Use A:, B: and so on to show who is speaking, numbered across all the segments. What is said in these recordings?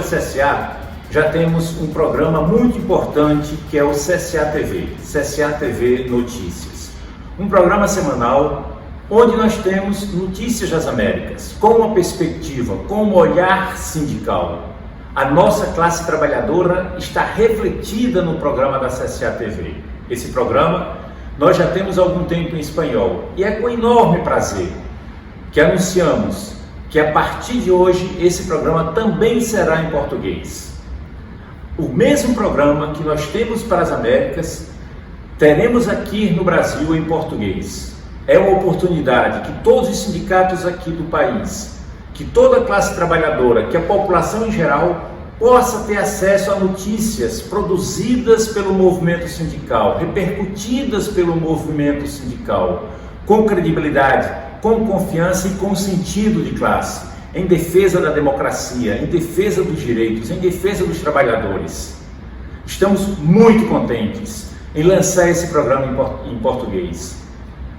A: CSA, já temos um programa muito importante que é o CSA TV, CSA TV Notícias. Um programa semanal onde nós temos notícias das Américas, com uma perspectiva, com um olhar sindical. A nossa classe trabalhadora está refletida no programa da CSA TV. Esse programa nós já temos há algum tempo em espanhol e é com enorme prazer que anunciamos que a partir de hoje esse programa também será em português. O mesmo programa que nós temos para as Américas, teremos aqui no Brasil em português. É uma oportunidade que todos os sindicatos aqui do país, que toda a classe trabalhadora, que a população em geral possa ter acesso a notícias produzidas pelo movimento sindical, repercutidas pelo movimento sindical, com credibilidade, com confiança e com sentido de classe, em defesa da democracia, em defesa dos direitos, em defesa dos trabalhadores. Estamos muito contentes em lançar esse programa em português.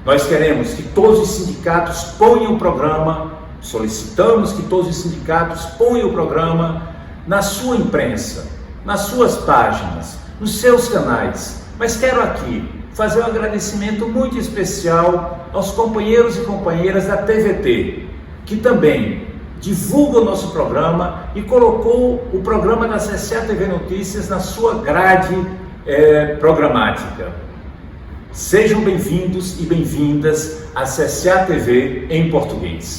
A: Nós queremos que todos os sindicatos ponham o programa, solicitamos que todos os sindicatos ponham o programa na sua imprensa, nas suas páginas, nos seus canais. Mas quero aqui fazer um agradecimento muito especial aos companheiros e companheiras da TVT, que também divulga o nosso programa e colocou o programa da CSA TV Notícias na sua grade programática. Sejam bem-vindos e bem-vindas à CSA TV em português.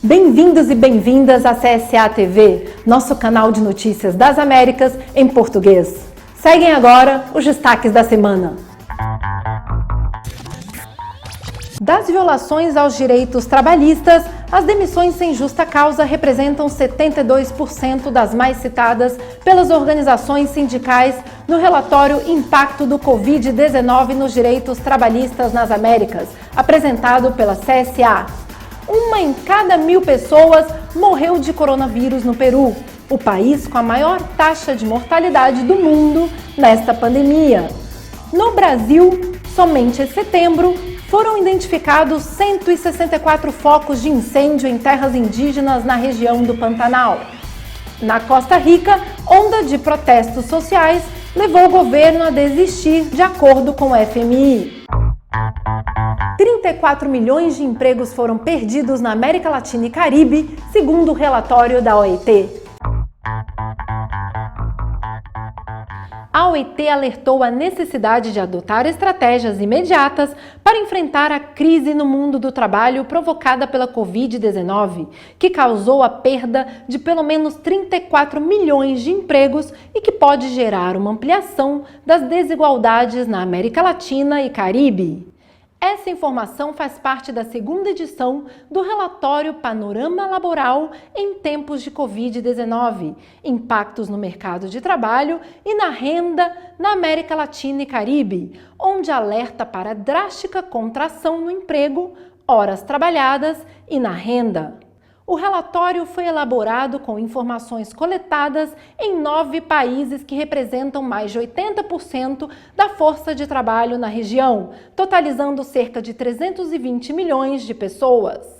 B: Bem-vindos e bem-vindas à CSA TV, nosso canal de notícias das Américas em português. Seguem agora os destaques da semana. Das violações aos direitos trabalhistas, as demissões sem justa causa representam 72% das mais citadas pelas organizações sindicais no relatório Impacto do Covid-19 nos Direitos Trabalhistas nas Américas, apresentado pela CSA. 1 em cada 1.000 pessoas morreu de coronavírus no Peru, o país com a maior taxa de mortalidade do mundo nesta pandemia. No Brasil, somente em setembro, foram identificados 164 focos de incêndio em terras indígenas na região do Pantanal. Na Costa Rica, onda de protestos sociais levou o governo a desistir, de acordo com o FMI. 34 milhões de empregos foram perdidos na América Latina e Caribe, segundo o relatório da OIT. A OIT alertou a necessidade de adotar estratégias imediatas para enfrentar a crise no mundo do trabalho provocada pela Covid-19, que causou a perda de pelo menos 34 milhões de empregos e que pode gerar uma ampliação das desigualdades na América Latina e Caribe. Essa informação faz parte da segunda edição do relatório Panorama Laboral em Tempos de Covid-19, Impactos no Mercado de Trabalho e na Renda na América Latina e Caribe, onde alerta para a drástica contração no emprego, horas trabalhadas e na renda. O relatório foi elaborado com informações coletadas em 9 países que representam mais de 80% da força de trabalho na região, totalizando cerca de 320 milhões de pessoas.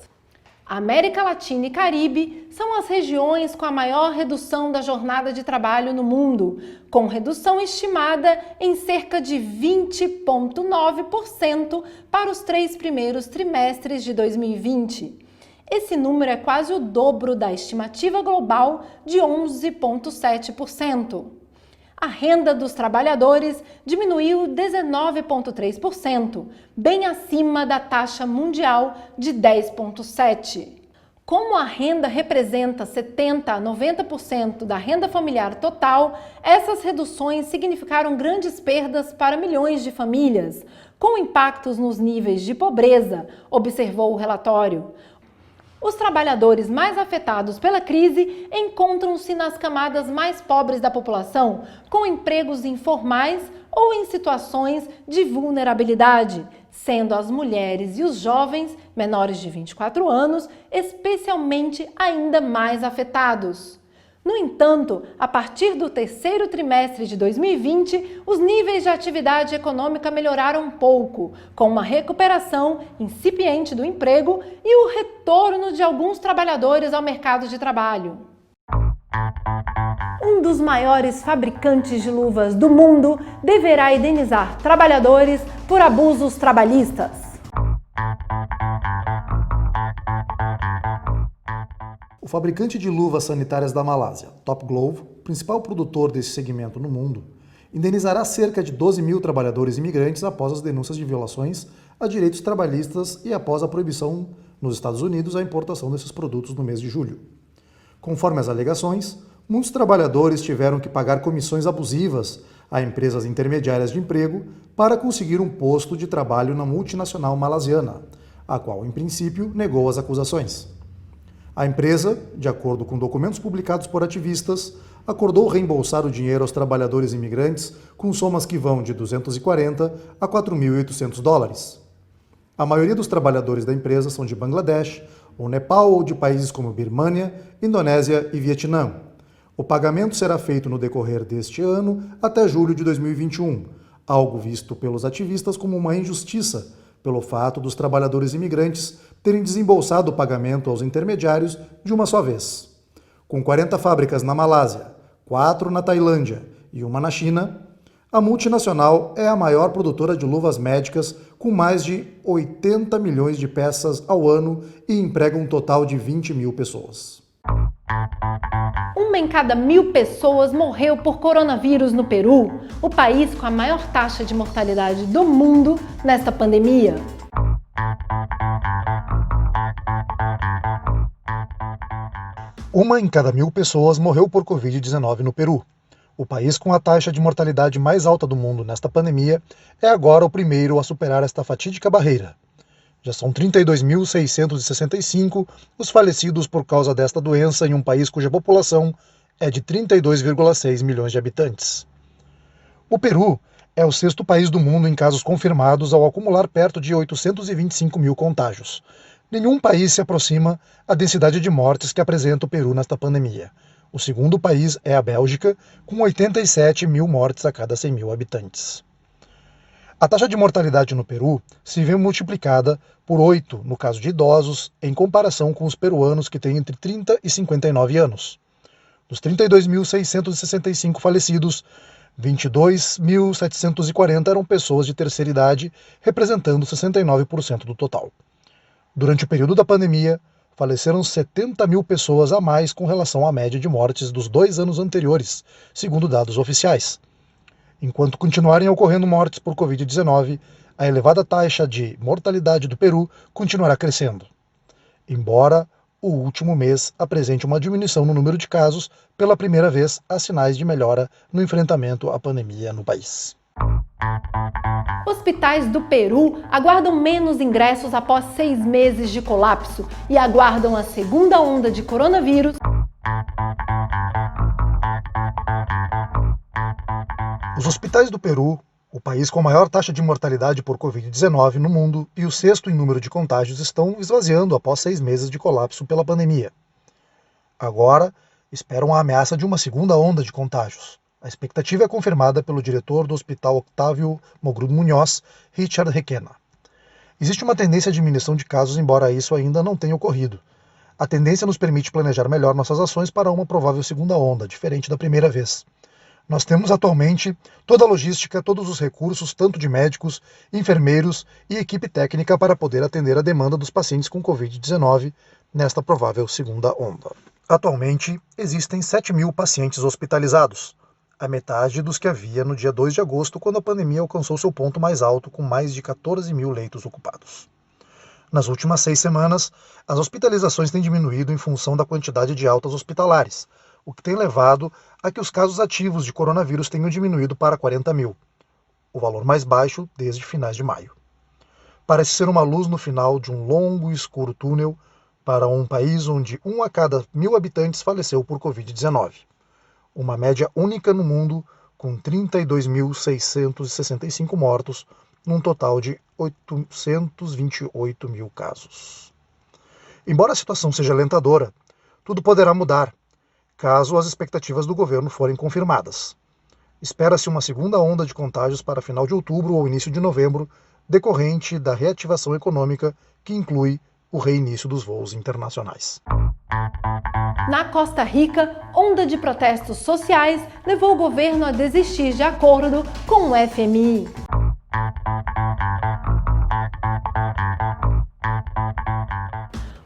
B: A América Latina e Caribe são as regiões com a maior redução da jornada de trabalho no mundo, com redução estimada em cerca de 20,9% para os 3 primeiros trimestres de 2020. Esse número é quase o dobro da estimativa global de 11,7%. A renda dos trabalhadores diminuiu 19,3%, bem acima da taxa mundial de 10,7%. Como a renda representa 70% a 90% da renda familiar total, essas reduções significaram grandes perdas para milhões de famílias, com impactos nos níveis de pobreza, observou o relatório. Os trabalhadores mais afetados pela crise encontram-se nas camadas mais pobres da população, com empregos informais ou em situações de vulnerabilidade, sendo as mulheres e os jovens menores de 24 anos especialmente ainda mais afetados. No entanto, a partir do terceiro trimestre de 2020, os níveis de atividade econômica melhoraram um pouco, com uma recuperação incipiente do emprego e o retorno de alguns trabalhadores ao mercado de trabalho. Um dos maiores fabricantes de luvas do mundo deverá indenizar trabalhadores por abusos trabalhistas.
C: O fabricante de luvas sanitárias da Malásia, Top Glove, principal produtor desse segmento no mundo, indenizará cerca de 12 mil trabalhadores imigrantes após as denúncias de violações a direitos trabalhistas e após a proibição nos Estados Unidos a importação desses produtos no mês de julho. Conforme as alegações, muitos trabalhadores tiveram que pagar comissões abusivas a empresas intermediárias de emprego para conseguir um posto de trabalho na multinacional malasiana, a qual, em princípio, negou as acusações. A empresa, de acordo com documentos publicados por ativistas, acordou reembolsar o dinheiro aos trabalhadores imigrantes com somas que vão de 240 a 4.800 dólares. A maioria dos trabalhadores da empresa são de Bangladesh, ou Nepal ou de países como Birmânia, Indonésia e Vietnã. O pagamento será feito no decorrer deste ano até julho de 2021, algo visto pelos ativistas como uma injustiça, pelo fato dos trabalhadores imigrantes terem desembolsado o pagamento aos intermediários de uma só vez. Com 40 fábricas na Malásia, 4 na Tailândia e uma na China, a multinacional é a maior produtora de luvas médicas com mais de 80 milhões de peças ao ano e emprega um total de 20 mil pessoas.
B: Uma em cada 1.000 pessoas morreu por coronavírus no Peru, o país com a maior taxa de mortalidade do mundo nesta pandemia.
C: Uma em cada 1.000 pessoas morreu por Covid-19 no Peru. O país com a taxa de mortalidade mais alta do mundo nesta pandemia é agora o primeiro a superar esta fatídica barreira. Já são 32.665 os falecidos por causa desta doença em um país cuja população é de 32,6 milhões de habitantes. O Peru é o sexto país do mundo em casos confirmados ao acumular perto de 825 mil contágios. Nenhum país se aproxima à densidade de mortes que apresenta o Peru nesta pandemia. O segundo país é a Bélgica, com 87 mil mortes a cada 100 mil habitantes. A taxa de mortalidade no Peru se vê multiplicada por 8 no caso de idosos, em comparação com os peruanos que têm entre 30 e 59 anos. Dos 32.665 falecidos, 22.740 eram pessoas de terceira idade, representando 69% do total. Durante o período da pandemia, faleceram 70 mil pessoas a mais com relação à média de mortes dos 2 anos anteriores, segundo dados oficiais. Enquanto continuarem ocorrendo mortes por Covid-19, a elevada taxa de mortalidade do Peru continuará crescendo. Embora o último mês apresente uma diminuição no número de casos, pela primeira vez há sinais de melhora no enfrentamento à pandemia no país.
B: Hospitais do Peru aguardam menos ingressos após 6 meses de colapso e aguardam a segunda onda de coronavírus.
C: Os hospitais do Peru, o país com a maior taxa de mortalidade por Covid-19 no mundo e o sexto em número de contágios, estão esvaziando após 6 meses de colapso pela pandemia. Agora, esperam a ameaça de uma segunda onda de contágios. A expectativa é confirmada pelo diretor do Hospital Octávio Mogrudo Munhoz, Richard Requena. Existe uma tendência à diminuição de casos, embora isso ainda não tenha ocorrido. A tendência nos permite planejar melhor nossas ações para uma provável segunda onda, diferente da primeira vez. Nós temos atualmente toda a logística, todos os recursos, tanto de médicos, enfermeiros e equipe técnica para poder atender a demanda dos pacientes com Covid-19 nesta provável segunda onda. Atualmente, existem 7 mil pacientes hospitalizados, a metade dos que havia no dia 2 de agosto, quando a pandemia alcançou seu ponto mais alto, com mais de 14 mil leitos ocupados. Nas últimas 6 semanas, as hospitalizações têm diminuído em função da quantidade de altas hospitalares, o que tem levado a que os casos ativos de coronavírus tenham diminuído para 40 mil, o valor mais baixo desde finais de maio. Parece ser uma luz no final de um longo e escuro túnel para um país onde 1 a cada 1.000 habitantes faleceu por Covid-19. Uma média única no mundo, com 32.665 mortos, num total de 828 mil casos. Embora a situação seja alentadora, tudo poderá mudar, caso as expectativas do governo forem confirmadas. Espera-se uma segunda onda de contágios para final de outubro ou início de novembro, decorrente da reativação econômica que inclui o reinício dos voos internacionais.
B: Na Costa Rica, onda de protestos sociais levou o governo a desistir de acordo com o FMI.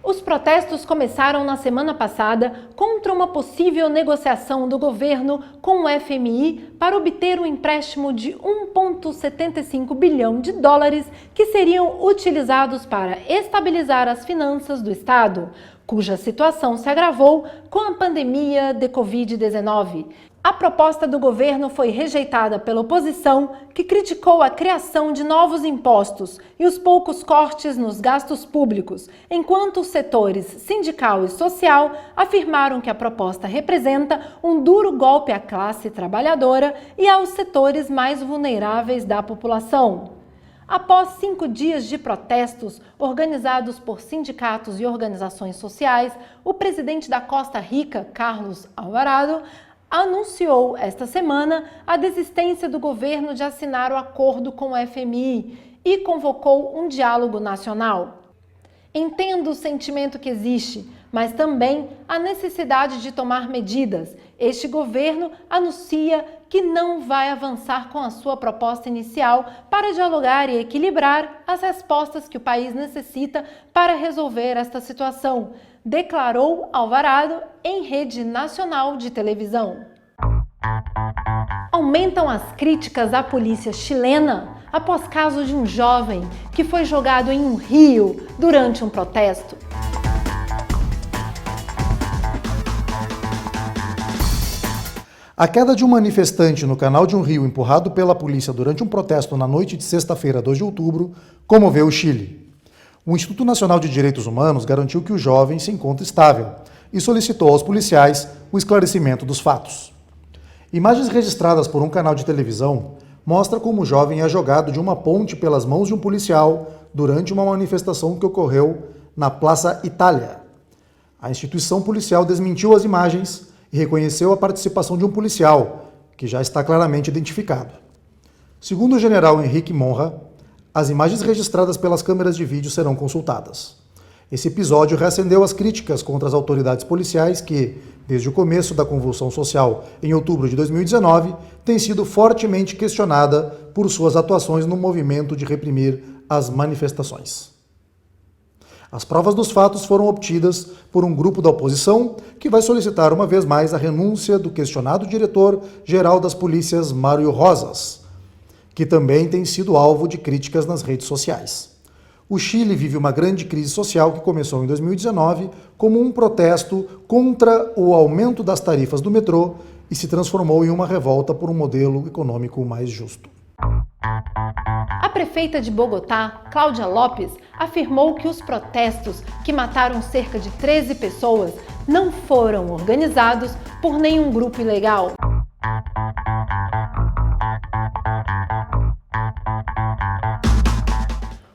B: Os protestos começaram na semana passada contra uma possível negociação do governo com o FMI para obter um empréstimo de 1,75 bilhão de dólares que seriam utilizados para estabilizar as finanças do Estado, cuja situação se agravou com a pandemia de Covid-19. A proposta do governo foi rejeitada pela oposição, que criticou a criação de novos impostos e os poucos cortes nos gastos públicos, enquanto os setores sindical e social afirmaram que a proposta representa um duro golpe à classe trabalhadora e aos setores mais vulneráveis da população. Após 5 dias de protestos organizados por sindicatos e organizações sociais, o presidente da Costa Rica, Carlos Alvarado, anunciou esta semana a desistência do governo de assinar o acordo com o FMI e convocou um diálogo nacional. Entendo o sentimento que existe, mas também a necessidade de tomar medidas. Este governo anuncia que não vai avançar com a sua proposta inicial para dialogar e equilibrar as respostas que o país necessita para resolver esta situação, declarou Alvarado em rede nacional de televisão. Aumentam as críticas à polícia chilena após caso de um jovem que foi jogado em um rio durante um protesto.
C: A queda de um manifestante no canal de um rio empurrado pela polícia durante um protesto na noite de sexta-feira, 2 de outubro, comoveu o Chile. O Instituto Nacional de Direitos Humanos garantiu que o jovem se encontra estável e solicitou aos policiais o esclarecimento dos fatos. Imagens registradas por um canal de televisão mostram como o jovem é jogado de uma ponte pelas mãos de um policial durante uma manifestação que ocorreu na Praça Itália. A instituição policial desmentiu as imagens e reconheceu a participação de um policial, que já está claramente identificado. Segundo o general Henrique Monra, as imagens registradas pelas câmeras de vídeo serão consultadas. Esse episódio reacendeu as críticas contra as autoridades policiais que, desde o começo da convulsão social em outubro de 2019, tem sido fortemente questionada por suas atuações no movimento de reprimir as manifestações. As provas dos fatos foram obtidas por um grupo da oposição que vai solicitar uma vez mais a renúncia do questionado diretor-geral das polícias, Mário Rosas, que também tem sido alvo de críticas nas redes sociais. O Chile vive uma grande crise social que começou em 2019 como um protesto contra o aumento das tarifas do metrô e se transformou em uma revolta por um modelo econômico mais justo.
B: A prefeita de Bogotá, Cláudia Lopes, afirmou que os protestos, que mataram cerca de 13 pessoas, não foram organizados por nenhum grupo ilegal.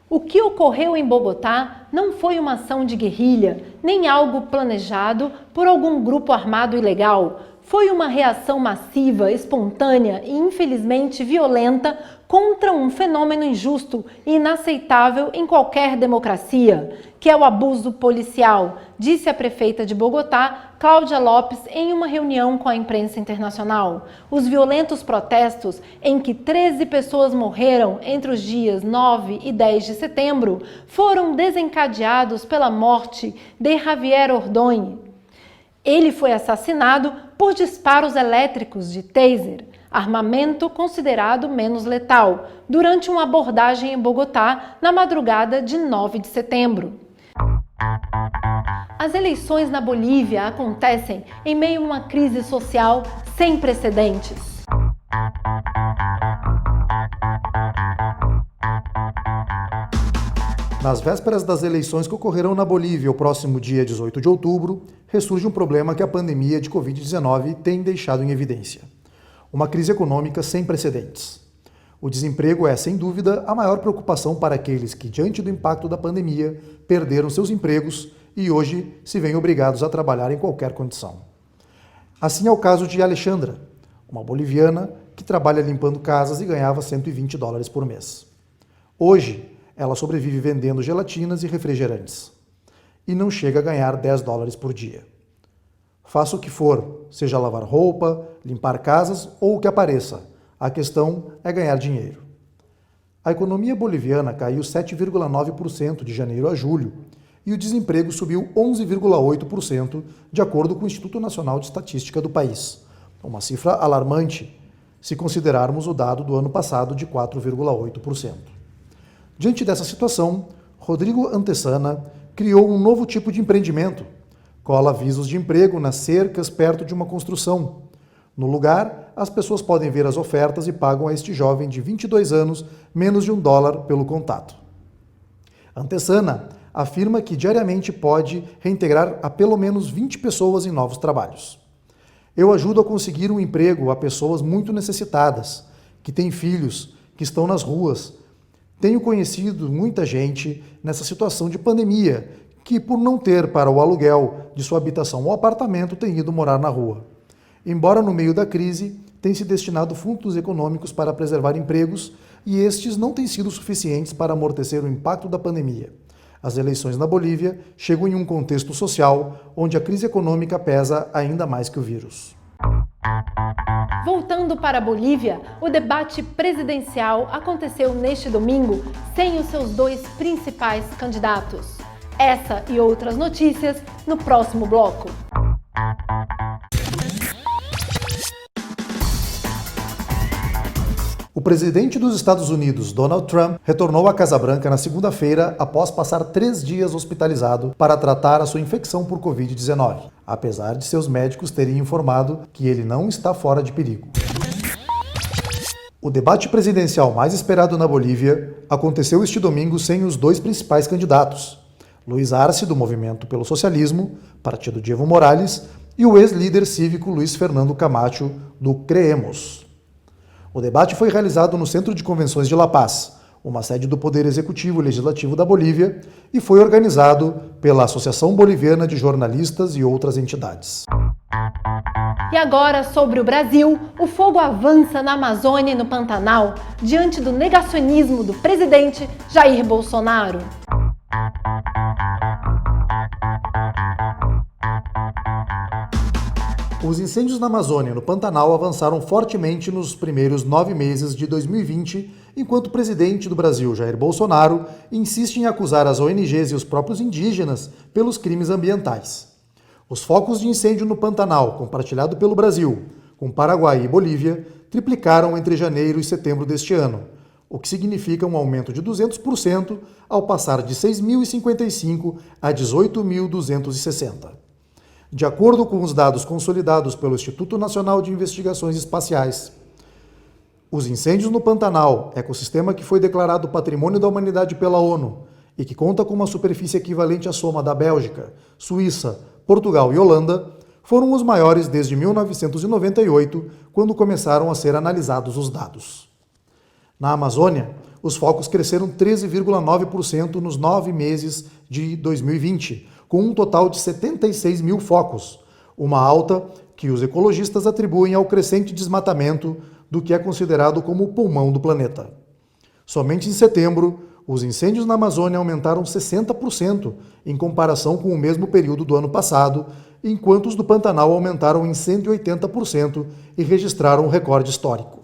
B: O que ocorreu em Bogotá não foi uma ação de guerrilha, nem algo planejado por algum grupo armado ilegal. Foi uma reação massiva, espontânea e infelizmente violenta contra um fenômeno injusto e inaceitável em qualquer democracia, que é o abuso policial, disse a prefeita de Bogotá, Cláudia Lopes, em uma reunião com a imprensa internacional. Os violentos protestos, em que 13 pessoas morreram entre os dias 9 e 10 de setembro, foram desencadeados pela morte de Javier Ordóñez. Ele foi assassinado por disparos elétricos de taser, armamento considerado menos letal, durante uma abordagem em Bogotá na madrugada de 9 de setembro. As eleições na Bolívia acontecem em meio a uma crise social sem precedentes.
C: Nas vésperas das eleições que ocorrerão na Bolívia o próximo dia 18 de outubro, ressurge um problema que a pandemia de Covid-19 tem deixado em evidência. Uma crise econômica sem precedentes. O desemprego é, sem dúvida, a maior preocupação para aqueles que, diante do impacto da pandemia, perderam seus empregos e hoje se veem obrigados a trabalhar em qualquer condição. Assim é o caso de Alexandra, uma boliviana que trabalha limpando casas e ganhava $120 por mês. Hoje, ela sobrevive vendendo gelatinas e refrigerantes. e não chega a ganhar $10 por dia. Faça o que for, seja lavar roupa, limpar casas ou o que apareça, a questão é ganhar dinheiro. A economia boliviana caiu 7,9% de janeiro a julho e o desemprego subiu 11,8%, de acordo com o Instituto Nacional de Estatística do país. Uma cifra alarmante, se considerarmos o dado do ano passado de 4,8%. Diante dessa situação, Rodrigo Antesana criou um novo tipo de empreendimento. Cola avisos de emprego nas cercas perto de uma construção. No lugar, as pessoas podem ver as ofertas e pagam a este jovem de 22 anos menos de $1 pelo contato. Antesana afirma que diariamente pode reintegrar a pelo menos 20 pessoas em novos trabalhos. Eu ajudo a conseguir um emprego a pessoas muito necessitadas, que têm filhos, que estão nas ruas. Tenho conhecido muita gente nessa situação de pandemia, que por não ter para o aluguel de sua habitação ou apartamento tem ido morar na rua. Embora no meio da crise, tem se destinado fundos econômicos para preservar empregos e estes não têm sido suficientes para amortecer o impacto da pandemia. As eleições na Bolívia chegam em um contexto social onde a crise econômica pesa ainda mais que o vírus.
B: Voltando para a Bolívia, o debate presidencial aconteceu neste domingo sem os seus dois principais candidatos. Essa e outras notícias no próximo bloco.
C: O presidente dos Estados Unidos, Donald Trump, retornou à Casa Branca na segunda-feira após passar 3 dias hospitalizado para tratar a sua infecção por Covid-19, apesar de seus médicos terem informado que ele não está fora de perigo. O debate presidencial mais esperado na Bolívia aconteceu este domingo sem os dois principais candidatos, Luiz Arce, do Movimento pelo Socialismo, partido de Evo Morales, e o ex-líder cívico Luiz Fernando Camacho, do CREEMOS. O debate foi realizado no Centro de Convenções de La Paz, uma sede do Poder Executivo e Legislativo da Bolívia, e foi organizado pela Associação Boliviana de Jornalistas e outras entidades.
B: E agora, sobre o Brasil, o fogo avança na Amazônia e no Pantanal, diante do negacionismo do presidente Jair Bolsonaro.
C: Os incêndios na Amazônia e no Pantanal avançaram fortemente nos primeiros 9 meses de 2020, enquanto o presidente do Brasil, Jair Bolsonaro, insiste em acusar as ONGs e os próprios indígenas pelos crimes ambientais. Os focos de incêndio no Pantanal, compartilhado pelo Brasil, com Paraguai e Bolívia, triplicaram entre janeiro e setembro deste ano, o que significa um aumento de 200% ao passar de 6.055 a 18.260. De acordo com os dados consolidados pelo Instituto Nacional de Investigações Espaciais, os incêndios no Pantanal, ecossistema que foi declarado Patrimônio da Humanidade pela ONU e que conta com uma superfície equivalente à soma da Bélgica, Suíça, Portugal e Holanda, foram os maiores desde 1998, quando começaram a ser analisados os dados. Na Amazônia, os focos cresceram 13,9% nos 9 meses de 2020, com um total de 76 mil focos, uma alta que os ecologistas atribuem ao crescente desmatamento do que é considerado como o pulmão do planeta. Somente em setembro, os incêndios na Amazônia aumentaram 60% em comparação com o mesmo período do ano passado, enquanto os do Pantanal aumentaram em 180% e registraram um recorde histórico.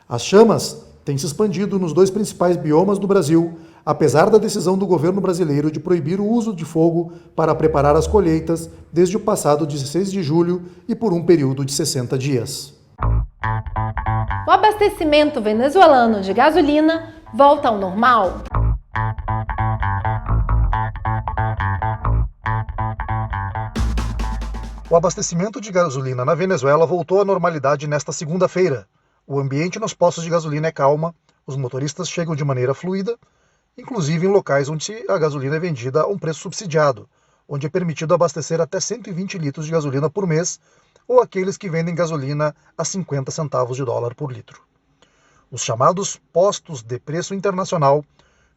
C: As chamas têm se expandido nos 2 principais biomas do Brasil, apesar da decisão do governo brasileiro de proibir o uso de fogo para preparar as colheitas desde o passado 16 de julho e por um período de 60 dias.
B: O abastecimento venezuelano de gasolina volta ao normal.
C: O abastecimento de gasolina na Venezuela voltou à normalidade nesta segunda-feira. O ambiente nos postos de gasolina é calma, os motoristas chegam de maneira fluida, inclusive em locais onde a gasolina é vendida a um preço subsidiado, onde é permitido abastecer até 120 litros de gasolina por mês, ou aqueles que vendem gasolina a 50 centavos de dólar por litro. Os chamados postos de preço internacional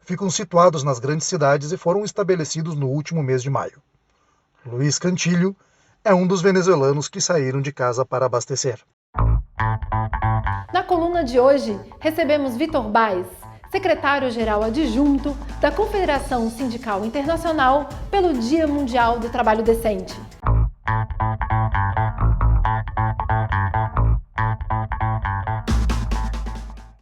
C: ficam situados nas grandes cidades e foram estabelecidos no último mês de maio. Luiz Cantilho é um dos venezuelanos que saíram de casa para abastecer.
B: Na coluna de hoje, recebemos Vitor Baes, secretário-geral adjunto da Confederação Sindical Internacional pelo Dia Mundial do Trabalho Decente.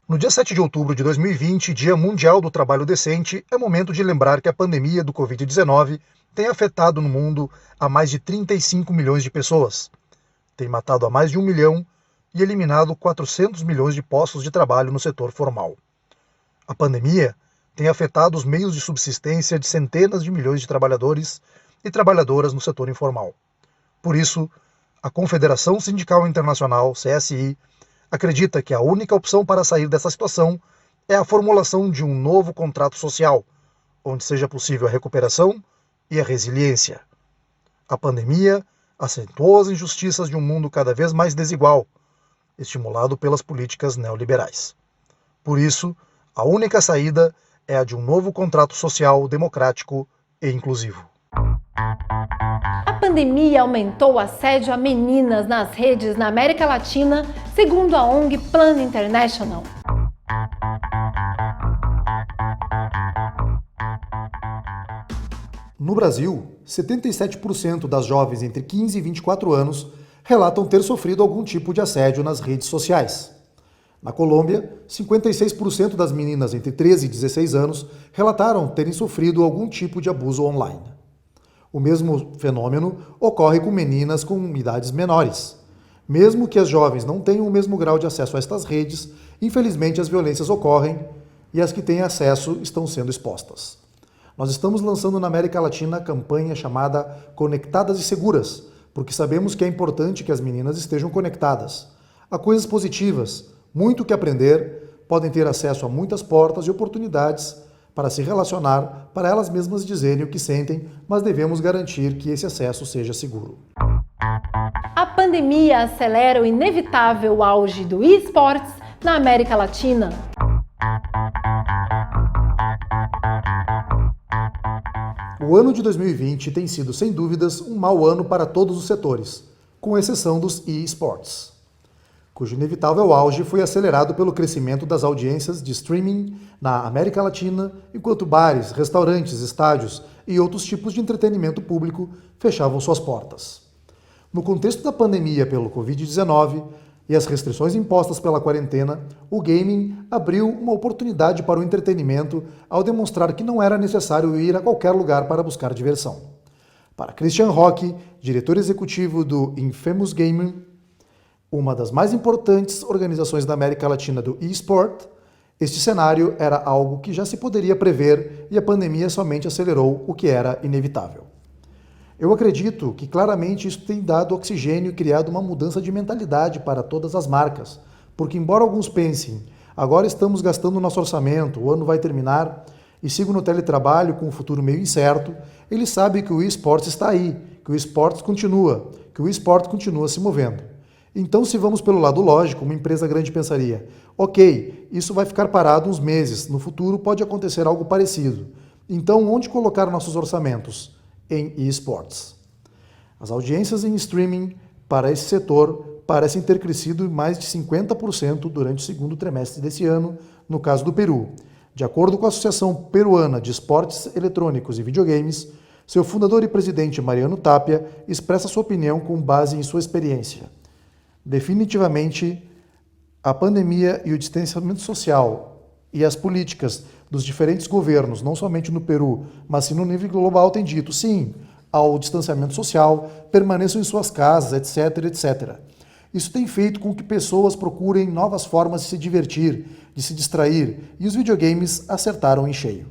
C: No dia 7 de outubro de 2020, Dia Mundial do Trabalho Decente, é momento de lembrar que a pandemia do Covid-19 tem afetado no mundo a mais de 35 milhões de pessoas, tem matado a mais de 1 milhão e eliminado 400 milhões de postos de trabalho no setor formal. A pandemia tem afetado os meios de subsistência de centenas de milhões de trabalhadores e trabalhadoras no setor informal. Por isso, a Confederação Sindical Internacional, CSI, acredita que a única opção para sair dessa situação é a formulação de um novo contrato social, onde seja possível a recuperação e a resiliência. A pandemia acentuou as injustiças de um mundo cada vez mais desigual, estimulado pelas políticas neoliberais. Por isso, a única saída é a de um novo contrato social democrático e inclusivo.
B: A pandemia aumentou o assédio a meninas nas redes na América Latina, segundo a ONG Plan International.
C: No Brasil, 77% das jovens entre 15 e 24 anos relatam ter sofrido algum tipo de assédio nas redes sociais. Na Colômbia, 56% das meninas entre 13 e 16 anos relataram terem sofrido algum tipo de abuso online. O mesmo fenômeno ocorre com meninas com idades menores. Mesmo que as jovens não tenham o mesmo grau de acesso a estas redes, infelizmente as violências ocorrem e as que têm acesso estão sendo expostas. Nós estamos lançando na América Latina a campanha chamada Conectadas e Seguras, porque sabemos que é importante que as meninas estejam conectadas. Há coisas positivas, muito que aprender, podem ter acesso a muitas portas e oportunidades para se relacionar, para elas mesmas dizerem o que sentem, mas devemos garantir que esse acesso seja seguro.
B: A pandemia acelera o inevitável auge do e-sports na América Latina.
C: O ano de 2020 tem sido, sem dúvidas, um mau ano para todos os setores, com exceção dos e-sports, cujo inevitável auge foi acelerado pelo crescimento das audiências de streaming na América Latina, enquanto bares, restaurantes, estádios e outros tipos de entretenimento público fechavam suas portas. No contexto da pandemia pelo Covid-19 e as restrições impostas pela quarentena, o gaming abriu uma oportunidade para o entretenimento ao demonstrar que não era necessário ir a qualquer lugar para buscar diversão. Para Christian Roque, diretor executivo do Infamous Gaming, uma das mais importantes organizações da América Latina do eSport, este cenário era algo que já se poderia prever e a pandemia somente acelerou o que era inevitável. Eu acredito que claramente isso tem dado oxigênio e criado uma mudança de mentalidade para todas as marcas, porque embora alguns pensem, agora estamos gastando nosso orçamento, o ano vai terminar, e sigam no teletrabalho com um futuro meio incerto, eles sabem que o eSports está aí, que o eSports continua, que o eSports continua se movendo. Então, se vamos pelo lado lógico, uma empresa grande pensaria, ok, isso vai ficar parado uns meses, no futuro pode acontecer algo parecido. Então, onde colocar nossos orçamentos? Em eSports. As audiências em streaming para esse setor parecem ter crescido mais de 50% durante o segundo trimestre desse ano, no caso do Peru. De acordo com a Associação Peruana de Esportes Eletrônicos e Videogames, seu fundador e presidente Mariano Tapia expressa sua opinião com base em sua experiência. Definitivamente, a pandemia e o distanciamento social e as políticas dos diferentes governos, não somente no Peru, mas sim no nível global, têm dito sim ao distanciamento social, permaneçam em suas casas, etc, etc. Isso tem feito com que pessoas procurem novas formas de se divertir, de se distrair, e os videogames acertaram em cheio.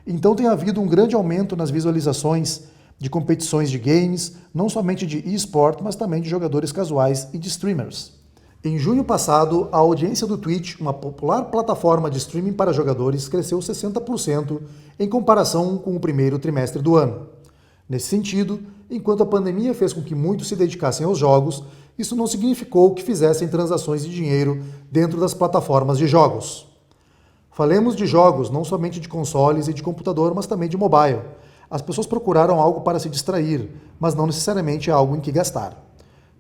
C: Então tem havido um grande aumento nas visualizações de competições de games, não somente de eSport, mas também de jogadores casuais e de streamers. Em junho passado, a audiência do Twitch, uma popular plataforma de streaming para jogadores, cresceu 60% em comparação com o primeiro trimestre do ano. Nesse sentido, enquanto a pandemia fez com que muitos se dedicassem aos jogos, isso não significou que fizessem transações de dinheiro dentro das plataformas de jogos. Falemos de jogos, não somente de consoles e de computador, mas também de mobile. As pessoas procuraram algo para se distrair, mas não necessariamente algo em que gastar.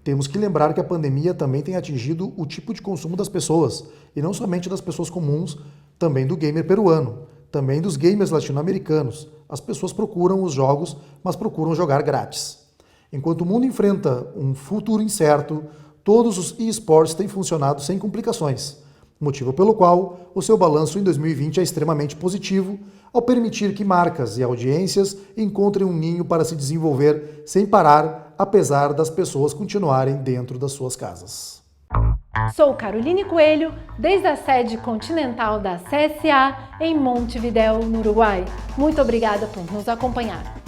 C: Temos que lembrar que a pandemia também tem atingido o tipo de consumo das pessoas, e não somente das pessoas comuns, também do gamer peruano, também dos gamers latino-americanos. As pessoas procuram os jogos, mas procuram jogar grátis. Enquanto o mundo enfrenta um futuro incerto, todos os eSports têm funcionado sem complicações, motivo pelo qual o seu balanço em 2020 é extremamente positivo, ao permitir que marcas e audiências encontrem um ninho para se desenvolver sem parar, apesar das pessoas continuarem dentro das suas casas.
B: Sou Caroline Coelho, desde a sede continental da CSA em Montevidéu, no Uruguai. Muito obrigada por nos acompanhar.